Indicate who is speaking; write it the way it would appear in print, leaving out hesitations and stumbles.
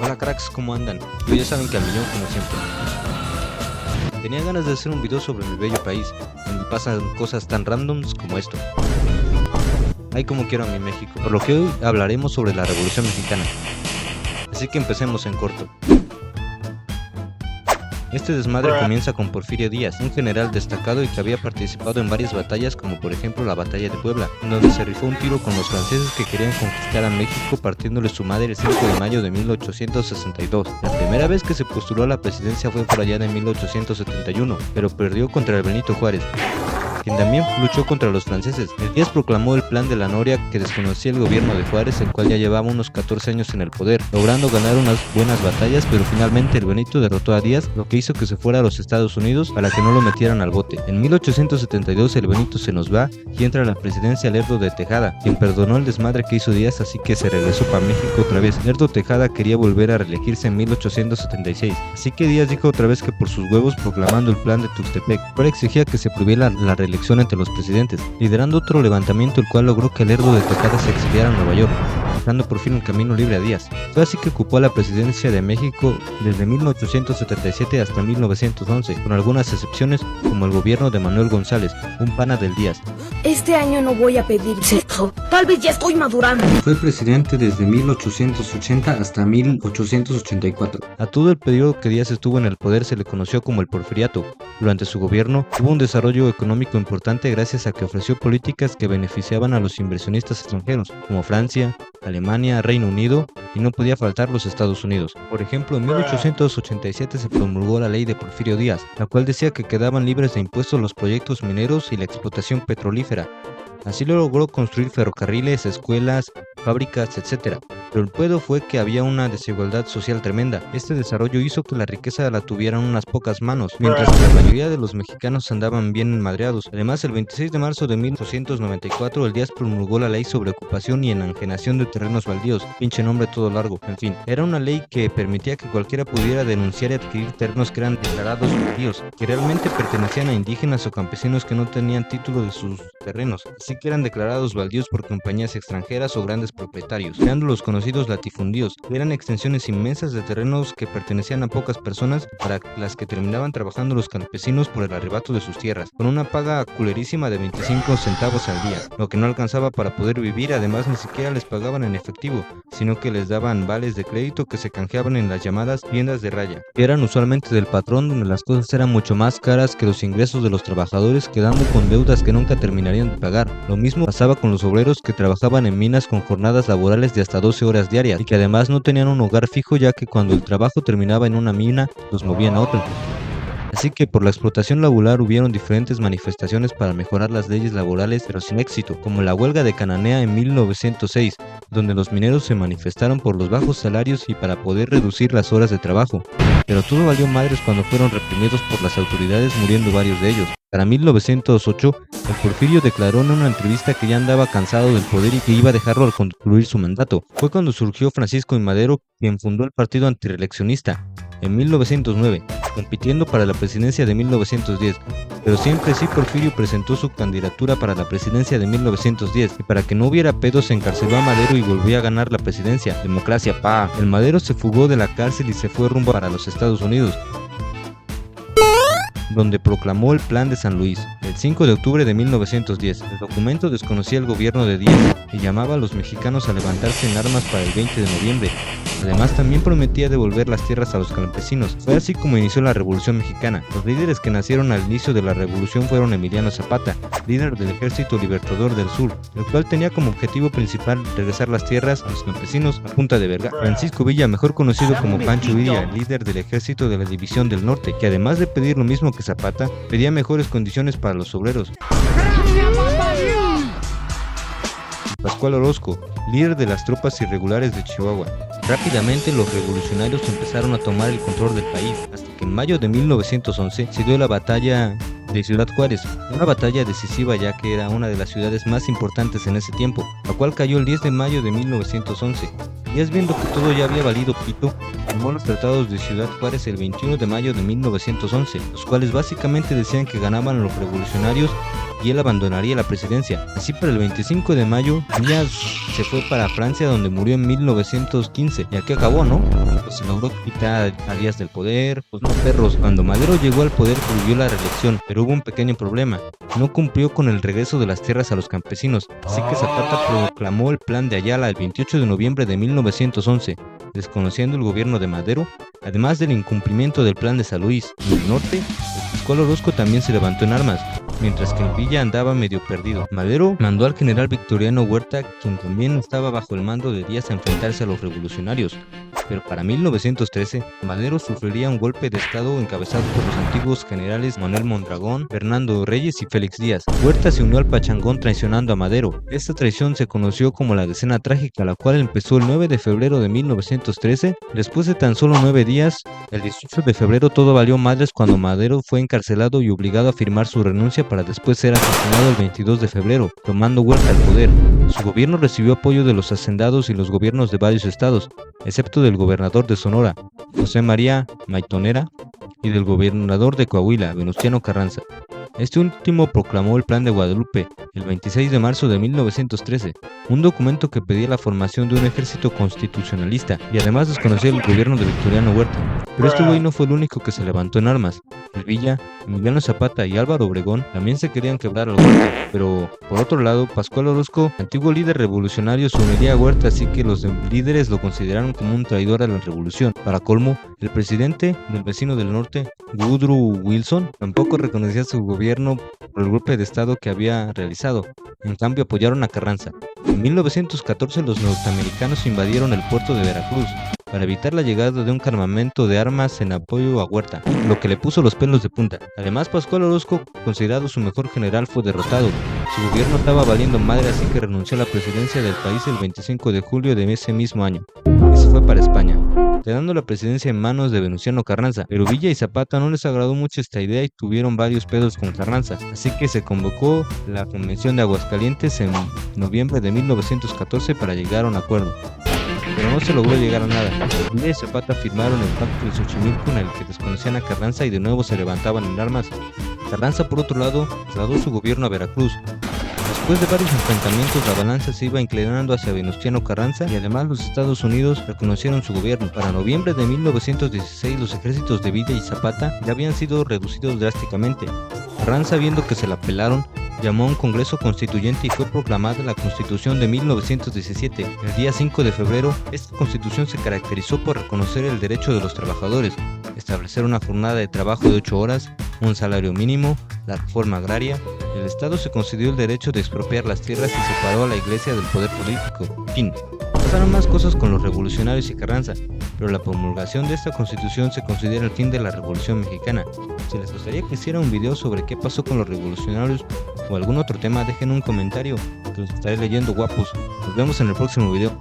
Speaker 1: Hola cracks, ¿cómo andan? Pues ya saben que al millón como siempre. Tenía ganas de hacer un video sobre mi bello país, donde pasan cosas tan randoms como esto. Ay, como quiero a mi México, por lo que hoy hablaremos sobre la Revolución Mexicana. Así que empecemos en corto. Este desmadre comienza con Porfirio Díaz, un general destacado y que había participado en varias batallas, como por ejemplo la batalla de Puebla, en donde se rifó un tiro con los franceses que querían conquistar a México partiéndole su madre el 5 de mayo de 1862. La primera vez que se postuló a la presidencia fue por allá de 1871, pero perdió contra el Benito Juárez, quien también luchó contra los franceses. El Díaz proclamó el Plan de la Noria, que desconocía el gobierno de Juárez, el cual ya llevaba unos 14 años en el poder, logrando ganar unas buenas batallas, pero finalmente el Benito derrotó a Díaz, lo que hizo que se fuera a los Estados Unidos para que no lo metieran al bote. En 1872 el Benito se nos va y entra a la presidencia Lerdo de Tejada, quien perdonó el desmadre que hizo Díaz, así que se regresó para México otra vez. Lerdo Tejada quería volver a reelegirse en 1876, así que Díaz dijo otra vez que por sus huevos, proclamando el Plan de Tuxtepec, cual exigía que se prohibiera la reelección entre los presidentes, liderando otro levantamiento el cual logró que Lerdo de Tejada se exiliara a Nueva York, dejando por fin un camino libre a Díaz. Fue así que ocupó la presidencia de México desde 1877 hasta 1911, con algunas excepciones como el gobierno de Manuel González, un pana del Díaz.
Speaker 2: Este año no voy a pedir sexo, tal vez ya estoy madurando.
Speaker 3: Fue presidente desde 1880 hasta 1884.
Speaker 1: A todo el periodo que Díaz estuvo en el poder se le conoció como el Porfiriato. Durante su gobierno hubo un desarrollo económico importante gracias a que ofreció políticas que beneficiaban a los inversionistas extranjeros, como Francia, Alemania, Reino Unido, y no podía faltar los Estados Unidos. Por ejemplo, en 1887 se promulgó la ley de Porfirio Díaz, la cual decía que quedaban libres de impuestos los proyectos mineros y la explotación petrolífera. Así lo logró construir ferrocarriles, escuelas, fábricas, etc. Pero el pedo fue que había una desigualdad social tremenda. Este desarrollo hizo que la riqueza la tuvieran unas pocas manos, mientras que la mayoría de los mexicanos andaban bien madreados. Además, el 26 de marzo de 1894, el Díaz promulgó la ley sobre ocupación y enajenación de terrenos baldíos. Pinche nombre todo largo. En fin, era una ley que permitía que cualquiera pudiera denunciar y adquirir terrenos que eran declarados baldíos, que realmente pertenecían a indígenas o campesinos que no tenían título de sus terrenos, así que eran declarados baldíos por compañías extranjeras o grandes propietarios, creando los conocidos latifundíos, que eran extensiones inmensas de terrenos que pertenecían a pocas personas, para las que terminaban trabajando los campesinos por el arrebato de sus tierras, con una paga culerísima de 25 centavos al día, lo que no alcanzaba para poder vivir. Además, ni siquiera les pagaban en efectivo, sino que les daban vales de crédito que se canjeaban en las llamadas tiendas de raya, que eran usualmente del patrón, donde las cosas eran mucho más caras que los ingresos de los trabajadores, quedando con deudas que nunca terminarían de pagar. Lo mismo pasaba con los obreros que trabajaban en minas con jornadas laborales de hasta 12 horas diarias y que además no tenían un hogar fijo, ya que cuando el trabajo terminaba en una mina los movían a otra. Así que por la explotación laboral hubieron diferentes manifestaciones para mejorar las leyes laborales, pero sin éxito, como la huelga de Cananea en 1906, donde los mineros se manifestaron por los bajos salarios y para poder reducir las horas de trabajo. Pero todo valió madres cuando fueron reprimidos por las autoridades, muriendo varios de ellos. Para 1908, el Porfirio declaró en una entrevista que ya andaba cansado del poder y que iba a dejarlo al concluir su mandato. Fue cuando surgió Francisco I. Madero, quien fundó el partido antireeleccionista en 1909, compitiendo para la presidencia de 1910, pero siempre sí Porfirio presentó su candidatura para la presidencia de 1910, y para que no hubiera pedos se encarceló a Madero y volvió a ganar la presidencia. Democracia, pa. El Madero se fugó de la cárcel y se fue rumbo para los Estados Unidos, donde proclamó el Plan de San Luis. El 5 de octubre de 1910, el documento desconocía el gobierno de Díaz y llamaba a los mexicanos a levantarse en armas para el 20 de noviembre. Además, también prometía devolver las tierras a los campesinos. Fue así como inició la Revolución Mexicana. Los líderes que nacieron al inicio de la revolución fueron Emiliano Zapata, líder del Ejército Libertador del Sur, el cual tenía como objetivo principal regresar las tierras a los campesinos a punta de verga. Francisco Villa, mejor conocido como Pancho Villa, líder del Ejército de la División del Norte, que además de pedir lo mismo que Zapata, pedía mejores condiciones para los obreros. Pascual Orozco, líder de las tropas irregulares de Chihuahua. Rápidamente los revolucionarios empezaron a tomar el control del país, hasta que en mayo de 1911 se dio la batalla de Ciudad Juárez, una batalla decisiva ya que era una de las ciudades más importantes en ese tiempo, la cual cayó el 10 de mayo de 1911. Díaz, viendo que todo ya había valido pito, firmó los tratados de Ciudad Juárez el 21 de mayo de 1911, los cuales básicamente decían que ganaban los revolucionarios y él abandonaría la presidencia. Así, para el 25 de mayo, Villa se fue para Francia, donde murió en 1915. Y aquí acabó, ¿no? Pues se logró quitar a Díaz del poder, pues no perros. Cuando Madero llegó al poder, prohibió la reelección, pero hubo un pequeño problema: no cumplió con el regreso de las tierras a los campesinos, así que Zapata proclamó el Plan de Ayala el 28 de noviembre de 1911, desconociendo el gobierno de Madero. Además del incumplimiento del Plan de San Luis en el norte, el Pascual Orozco también se levantó en armas, mientras que en Villa andaba medio perdido. Madero mandó al general Victoriano Huerta, quien también estaba bajo el mando de Díaz, a enfrentarse a los revolucionarios. Pero para 1913, Madero sufriría un golpe de estado encabezado por los antiguos generales Manuel Mondragón, Fernando Reyes y Félix Díaz. Huerta se unió al Pachangón traicionando a Madero. Esta traición se conoció como la Decena Trágica, la cual empezó el 9 de febrero de 1913. Después de tan solo 9 días, el 18 de febrero, todo valió madres cuando Madero fue encarcelado y obligado a firmar su renuncia para después ser asesinado el 22 de febrero, tomando Huerta el poder. Su gobierno recibió apoyo de los hacendados y los gobiernos de varios estados, excepto del gobernador de Sonora, José María Maytonera, y del gobernador de Coahuila, Venustiano Carranza. Este último proclamó el Plan de Guadalupe el 26 de marzo de 1913, un documento que pedía la formación de un ejército constitucionalista y además desconocía el gobierno de Victoriano Huerta. Pero este güey no fue el único que se levantó en armas. El Villa, Emiliano Zapata y Álvaro Obregón también se querían quebrar al Huerta, pero por otro lado, Pascual Orozco, antiguo líder revolucionario, se uniría a Huerta, así que los líderes lo consideraron como un traidor a la revolución. Para colmo, el presidente del vecino del norte, Woodrow Wilson, tampoco reconocía su gobierno por el golpe de estado que había realizado. En cambio, apoyaron a Carranza. En 1914, los norteamericanos invadieron el puerto de Veracruz para evitar la llegada de un cargamento de armas en apoyo a Huerta, lo que le puso los pelos de punta. Además, Pascual Orozco, considerado su mejor general, fue derrotado. Su gobierno estaba valiendo madre, así que renunció a la presidencia del país el 25 de julio de ese mismo año y se fue para España, quedando la presidencia en manos de Venustiano Carranza. Pero Villa y Zapata no les agradó mucho esta idea y tuvieron varios pedos con Carranza, así que se convocó la Convención de Aguascalientes en noviembre de 1914 para llegar a un acuerdo, pero no se logró llegar a nada. Villa y Zapata firmaron el Pacto de Xochimilco, en el que desconocían a Carranza y de nuevo se levantaban en armas. Carranza, por otro lado, trasladó su gobierno a Veracruz. Después de varios enfrentamientos, la balanza se iba inclinando hacia Venustiano Carranza y además los Estados Unidos reconocieron su gobierno. Para noviembre de 1916, los ejércitos de Villa y Zapata ya habían sido reducidos drásticamente. Carranza, viendo que se la pelaron, llamó a un Congreso Constituyente y fue proclamada la Constitución de 1917. El día 5 de febrero, esta Constitución se caracterizó por reconocer el derecho de los trabajadores, establecer una jornada de trabajo de 8 horas, un salario mínimo, la reforma agraria. El Estado se concedió el derecho de expropiar las tierras y separó a la Iglesia del poder político. Fin. Pasaron más cosas con los revolucionarios y Carranza, pero la promulgación de esta Constitución se considera el fin de la Revolución Mexicana. Si les gustaría que hiciera un video sobre qué pasó con los revolucionarios o algún otro tema, dejen un comentario, que los estaré leyendo, guapos. Nos vemos en el próximo video.